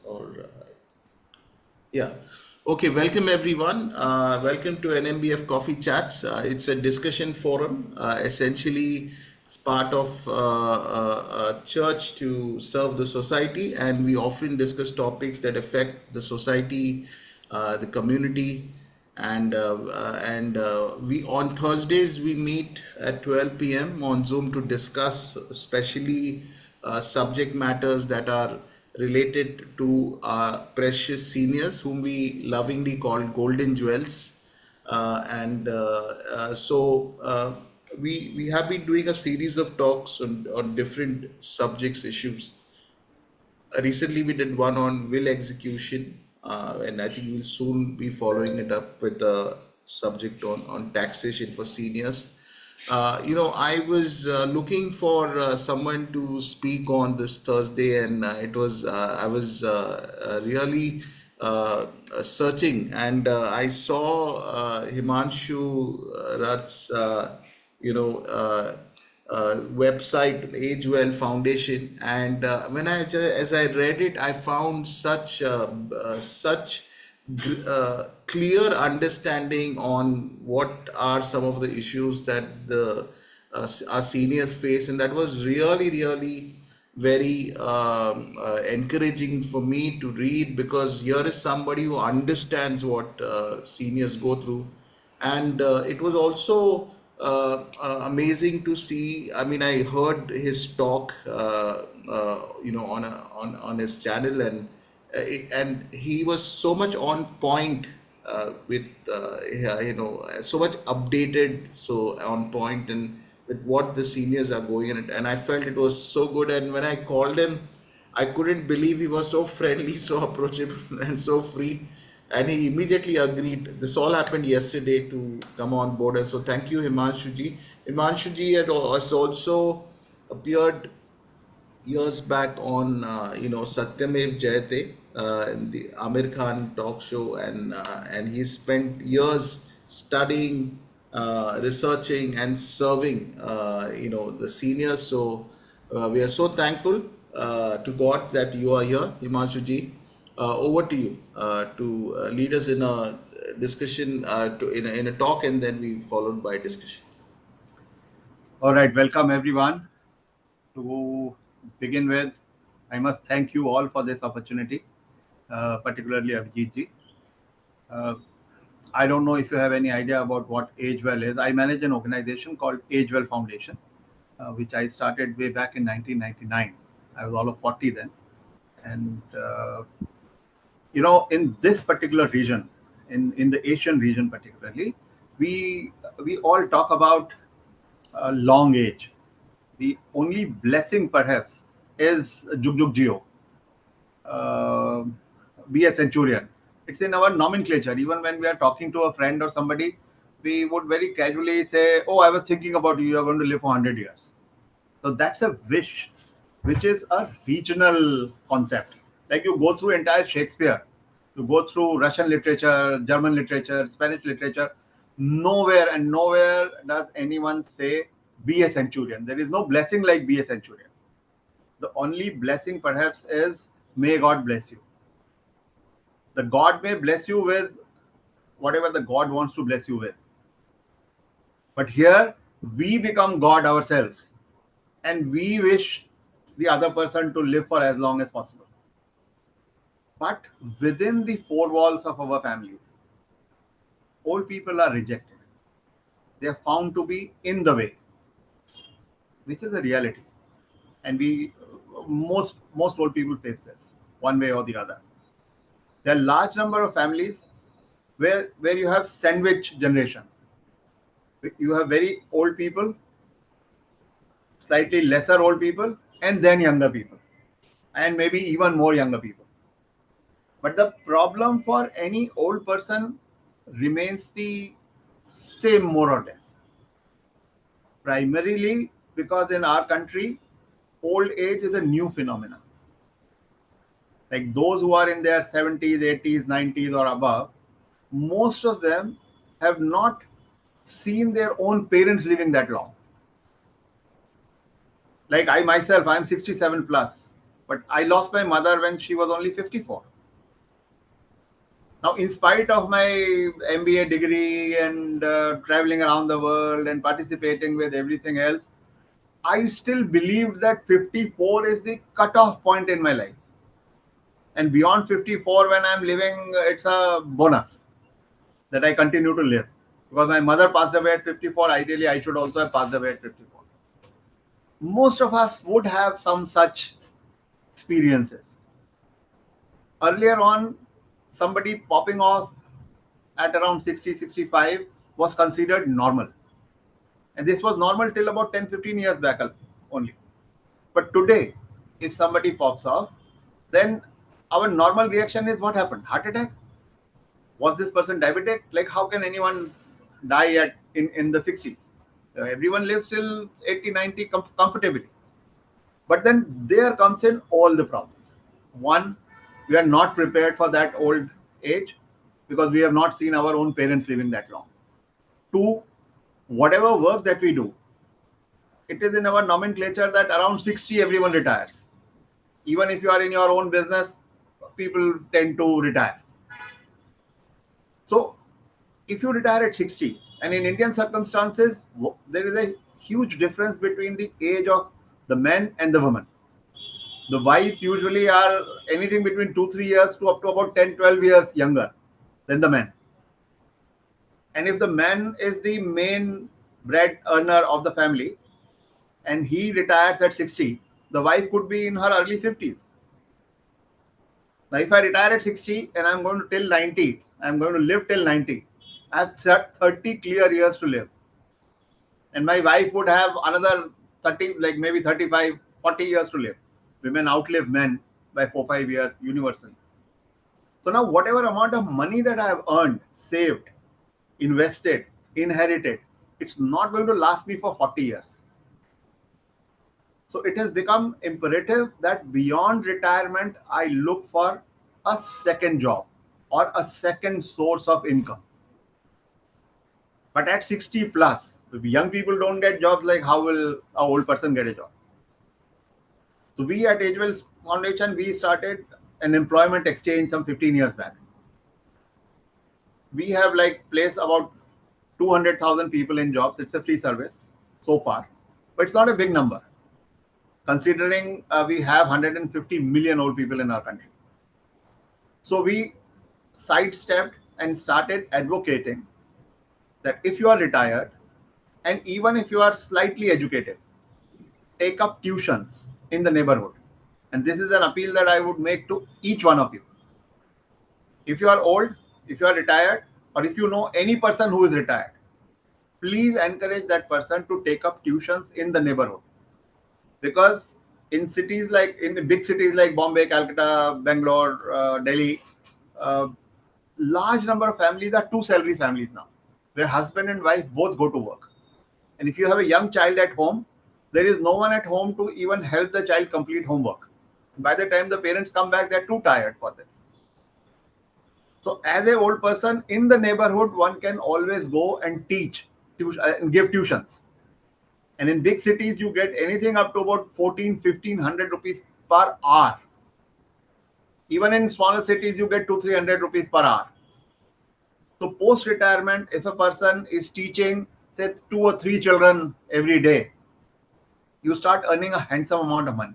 Or yeah. Okay, welcome everyone. Welcome to NMBF Coffee Chats. It's a discussion forum. Essentially, it's part of a church to serve the society, and we often discuss topics that affect the society, the community, and we on Thursdays we meet at 12 p.m. on Zoom to discuss especially subject matters that are related to our precious seniors, whom we lovingly call golden jewels. And so we have been doing a series of talks on different subjects, issues. Recently, we did one on will execution, and I think we'll soon be following it up with a subject on taxation for seniors. I was looking for someone to speak on this Thursday, and I was really searching, and I saw Himanshu Rath's website, Age Well Foundation, and as I read it, I found such clear understanding on what are some of the issues that our seniors face, and that was really very encouraging for me to read, because here is somebody who understands what seniors go through. And it was also amazing to see. I mean, I heard his talk, on his channel, and he was so much on point with yeah, so much updated, so on point, and with what the seniors are going in. And I felt it was so good. And when I called him, I couldn't believe he was so friendly, so approachable, and so free. And he immediately agreed. This all happened yesterday to come on board. And so thank you, Himanshu ji. Himanshu ji has also appeared years back on Satyamev Jayate, in the Amir Khan talk show, and he spent years studying, researching, and serving the seniors. So we are so thankful to God that you are here, Himanshu ji. Over to you to lead us in a discussion, in a talk, and then we followed by discussion. All right, welcome everyone. To begin with, I must thank you all for this opportunity, particularly Abhijit ji. I don't know if you have any idea about what AgeWell is. I manage an organization called AgeWell Foundation, which I started way back in 1999. I was all of 40 then. And, in this particular region, in the Asian region particularly, we all talk about long age. The only blessing perhaps is Jug Jug Jio, uh, be a centurion. It's in our nomenclature. Even when we are talking to a friend or somebody, we would very casually say, "Oh, I was thinking about you. You are going to live for 100 years." So that's a wish, which is a regional concept. Like you go through entire Shakespeare, you go through Russian literature, German literature, Spanish literature. Nowhere does anyone say be a centurion. There is no blessing like be a centurion. The only blessing perhaps is may God bless you. The God may bless you with whatever the God wants to bless you with. But here we become God ourselves and we wish the other person to live for as long as possible. But within the four walls of our families, old people are rejected. They are found to be in the way, which is a reality. And most old people face this one way or the other. There are large number of families where you have sandwich generation. You have very old people, slightly lesser old people, and then younger people, and maybe even more younger people. But the problem for any old person remains the same, more or less. Primarily because in our country, old age is a new phenomenon. Like those who are in their 70s, 80s, 90s, or above, most of them have not seen their own parents living that long. Like I myself, I'm 67 plus. But I lost my mother when she was only 54. Now, in spite of my MBA degree and traveling around the world and participating with everything else, I still believed that 54 is the cutoff point in my life. And beyond 54, when I'm living, it's a bonus that I continue to live. Because my mother passed away at 54, ideally, I should also have passed away at 54. Most of us would have some such experiences. Earlier on, somebody popping off at around 60, 65 was considered normal. And this was normal till about 10, 15 years back only. But today, if somebody pops off, then our normal reaction is, what happened? Heart attack? Was this person diabetic? Like, how can anyone die in the 60s? Everyone lives till 80, 90 comfortably. But then there comes in all the problems. One, we are not prepared for that old age because we have not seen our own parents living that long. Two, whatever work that we do, it is in our nomenclature that around 60 everyone retires. Even if you are in your own business, people tend to retire. So if you retire at 60, and in Indian circumstances, there is a huge difference between the age of the men and the women. The wives usually are anything between 2, 3 years to up to about 10, 12 years younger than the men. And if the man is the main bread earner of the family and he retires at 60, the wife could be in her early 50s. Now, if I retire at 60 and I'm going to till 90, I'm going to live till 90, I have 30 clear years to live. And my wife would have another 30, like maybe 35, 40 years to live. Women outlive men by 4, 5 years universally. So now whatever amount of money that I have earned, saved, invested, inherited, it's not going to last me for 40 years. So it has become imperative that beyond retirement, I look for a second job or a second source of income. But at 60 plus, if young people don't get jobs, like how will an old person get a job? So we at Agewell's Foundation, we started an employment exchange some 15 years back. We have like placed about 200,000 people in jobs. It's a free service so far, but it's not a big number considering we have 150 million old people in our country. So we sidestepped and started advocating that if you are retired and even if you are slightly educated, take up tuitions in the neighborhood. And this is an appeal that I would make to each one of you. If you are old, if you are retired, or if you know any person who is retired, please encourage that person to take up tuitions in the neighborhood. Because in cities like, in the big cities like Bombay, Calcutta, Bangalore, Delhi, large number of families are two salary families now, where husband and wife both go to work. And if you have a young child at home, there is no one at home to even help the child complete homework. By the time the parents come back, they're too tired for this. So as an old person in the neighborhood, one can always go and teach and give tuitions. And in big cities, you get anything up to about 14, 1500 rupees per hour. Even in smaller cities, you get 200, 300 rupees per hour. So post-retirement, if a person is teaching, say, 2 or 3 children every day, you start earning a handsome amount of money.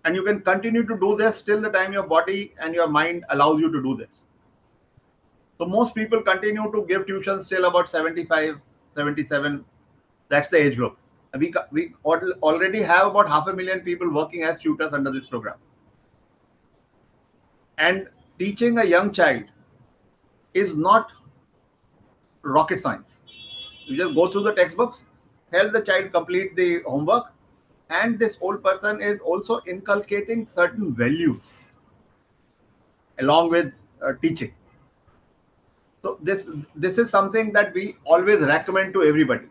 And you can continue to do this till the time your body and your mind allows you to do this. So most people continue to give tuitions till about 75, 77. That's the age group. We already have about 500,000 people working as tutors under this program. And teaching a young child is not rocket science. You just go through the textbooks, help the child complete the homework, and this old person is also inculcating certain values along with teaching. So this is something that we always recommend to everybody.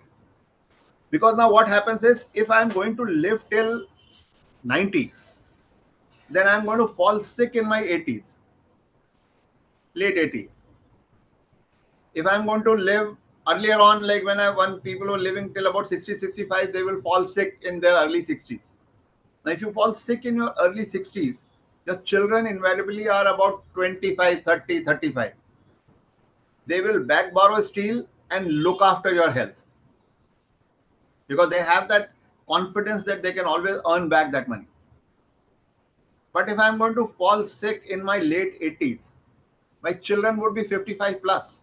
Because now what happens is, if I'm going to live till 90, then I'm going to fall sick in my 80s, late 80s. If I'm going to live earlier on, like when people were living till about 60, 65, they will fall sick in their early 60s. Now, if you fall sick in your early 60s, your children invariably are about 25, 30, 35. They will back borrow, steal, and look after your health because they have that confidence that they can always earn back that money. But if I'm going to fall sick in my late 80s, my children would be 55 plus.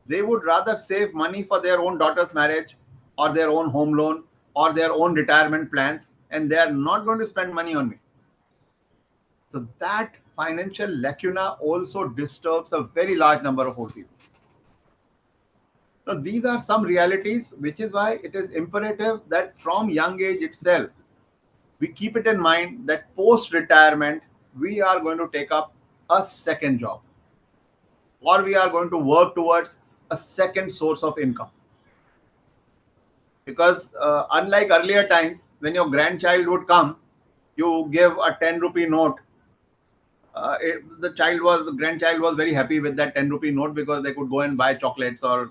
They would rather save money for their own daughter's marriage or their own home loan or their own retirement plans, and they are not going to spend money on me. So that financial lacuna also disturbs a very large number of old people. So these are some realities, which is why it is imperative that from young age itself, we keep it in mind that post retirement, we are going to take up a second job or we are going to work towards a second source of income. Because unlike earlier times, when your grandchild would come, you give a 10 rupee note. The grandchild was very happy with that 10 rupee note because they could go and buy chocolates or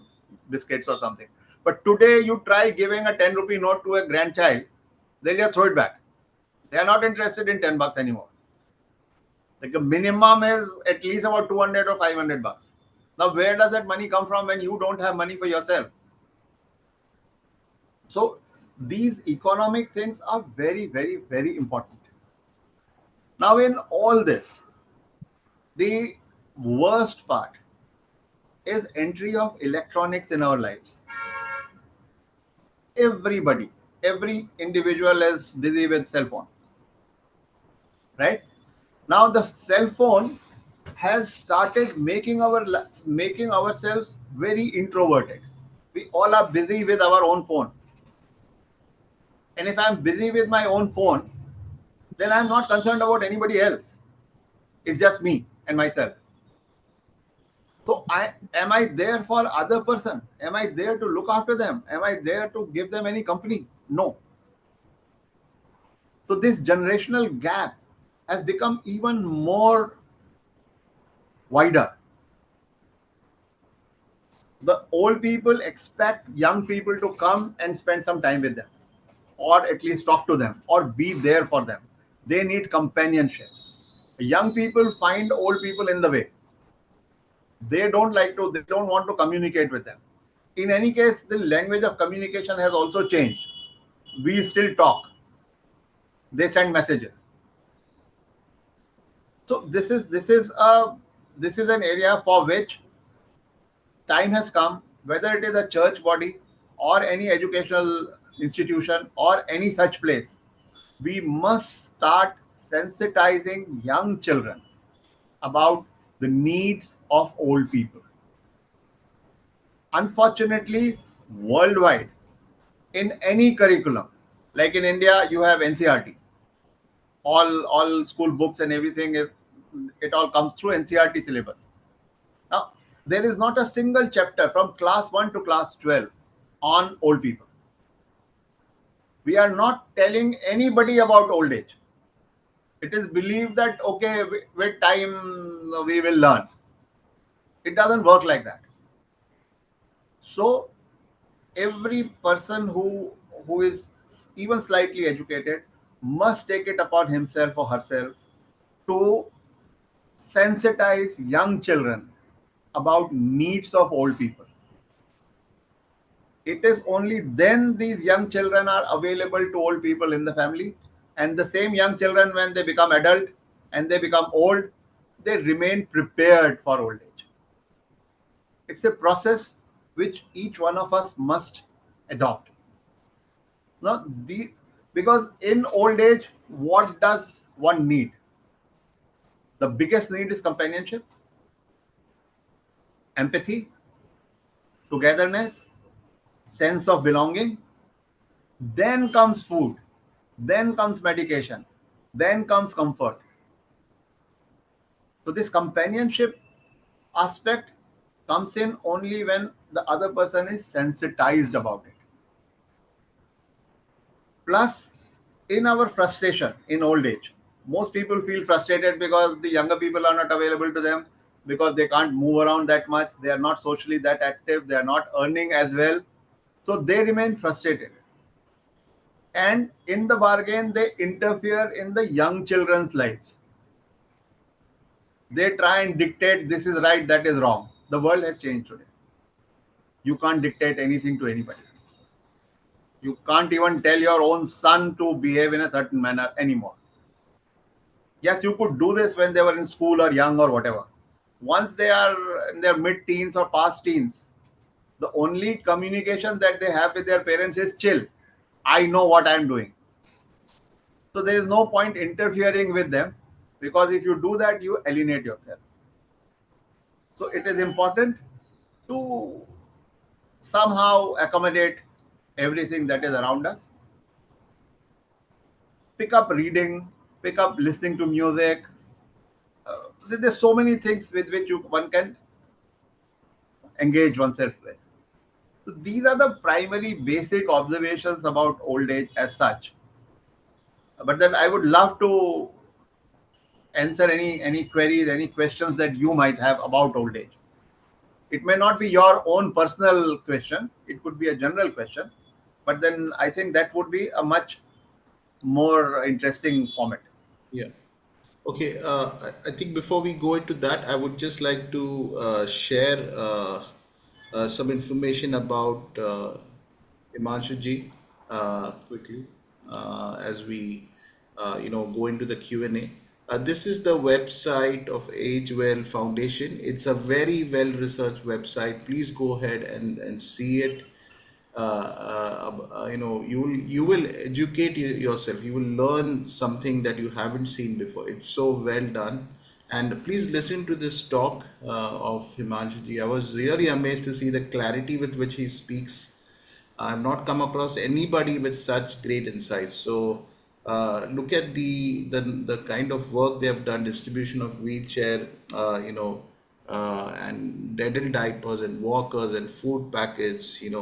biscuits or something. But today, you try giving a 10 rupee note to a grandchild, they'll just throw it back. They are not interested in 10 bucks anymore. Like the minimum is at least about 200 or 500 bucks. Now, where does that money come from when you don't have money for yourself? So, these economic things are very, very, very important. Now, in all this, the worst part is entry of electronics in our lives. Everybody, every individual is busy with cell phone, right? Now the cell phone has started making ourselves very introverted. We all are busy with our own phone, and if I'm busy with my own phone, then I'm not concerned about anybody else. It's just me and myself. So I am I there for other person? Am I there to look after them? Am I there to give them any company? No. So this generational gap has become even more wider. The old people expect young people to come and spend some time with them, or at least talk to them, or be there for them. They need companionship. Young people find old people in the way. They don't want to communicate with them. In any case, the language of communication has also changed. We still talk, they send messages. So this is an area for which time has come, whether it is a church body or any educational institution or any such place, we must start sensitizing young children about the needs of old people. Unfortunately, worldwide, in any curriculum, like in India, you have NCRT. All school books and everything is it all comes through NCRT syllabus. Now, there is not a single chapter from class 1 to class 12 on old people. We are not telling anybody about old age. It is believed that, okay, with time we will learn. It doesn't work like that. So, every person who is even slightly educated must take it upon himself or herself to sensitize young children about needs of old people. It is only then these young children are available to old people in the family, and the same young children, when they become adult and they become old, they remain prepared for old age. It's a process which each one of us must adopt. Now, because in old age, what does one need? The biggest need is companionship, empathy, togetherness, sense of belonging. Then comes food, then comes medication, then comes comfort. So this companionship aspect comes in only when the other person is sensitized about it. Plus, in our frustration in old age, most people feel frustrated because the younger people are not available to them, because they can't move around that much, they are not socially that active, they are not earning as well. So they remain frustrated. and in the bargain, they interfere in the young children's lives. They try and dictate this is right, that is wrong. The world has changed today. You can't dictate anything to anybody. You can't even tell your own son to behave in a certain manner anymore. Yes, you could do this when they were in school or young or whatever. Once they are in their mid teens or past teens, the only communication that they have with their parents is chill. I know what I'm doing. So there is no point interfering with them, because if you do that, you alienate yourself. So it is important to somehow accommodate everything that is around us. Pick up reading, pick up listening to music. There's so many things with which one can engage oneself with. So these are the primary basic observations about old age as such. But then I would love to answer any queries, any questions that you might have about old age. It may not be your own personal question, it could be a general question, but then I think that would be a much more interesting format. Yeah. Okay, I think before we go into that, I would just like to share some information about Himanshu ji quickly as we go into the Q&A. This is the website of Age Well Foundation. It's a very well researched website. Please go ahead and see it. You will educate yourself, you will learn something that you haven't seen before. It's so well done. And please listen to this talk of Himanshu ji. I was really amazed to see the clarity with which he speaks. I've not come across anybody with such great insights. So look at the kind of work they have done: distribution of wheelchair, and daddle diapers and walkers and food packets, and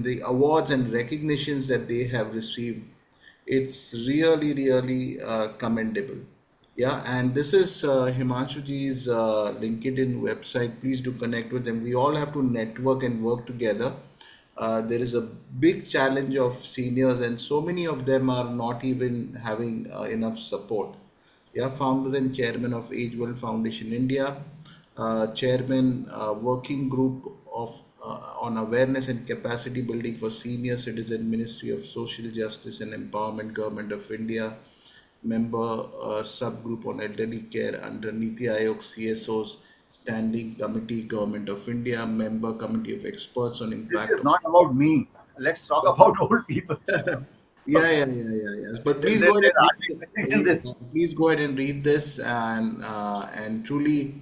the awards and recognitions that they have received. It's really, really commendable. Yeah, and this is Himanshu ji's LinkedIn website. Please do connect with them. We all have to network and work together. There is a big challenge of seniors, and so many of them are not even having enough support. Yeah, founder and chairman of Age World Foundation India, chairman working group of on awareness and capacity building for senior citizen, Ministry of Social Justice and Empowerment, Government of India, member subgroup on elderly care under Niti Aayog CSOs Standing Committee, Government of India, member committee of experts on This impact is of. not about me. Let's talk about old people. Yeah, yeah, yeah, yeah, yeah. But please go ahead There's and hardly anything in this. please go ahead and read this, and truly,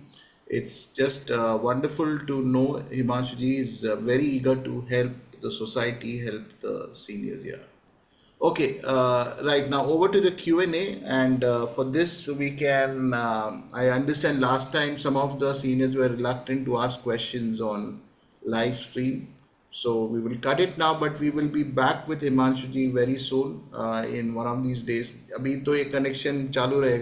it's just wonderful to know Himanshu ji is very eager to help the society, help the seniors. Yeah. Okay, right now over to the Q&A, and for this we can, I understand last time some of the seniors were reluctant to ask questions on live stream. So we will cut it now, but we will be back with Himanshu ji very soon in one of these days. अभी तो ये connection चालू रहेगा.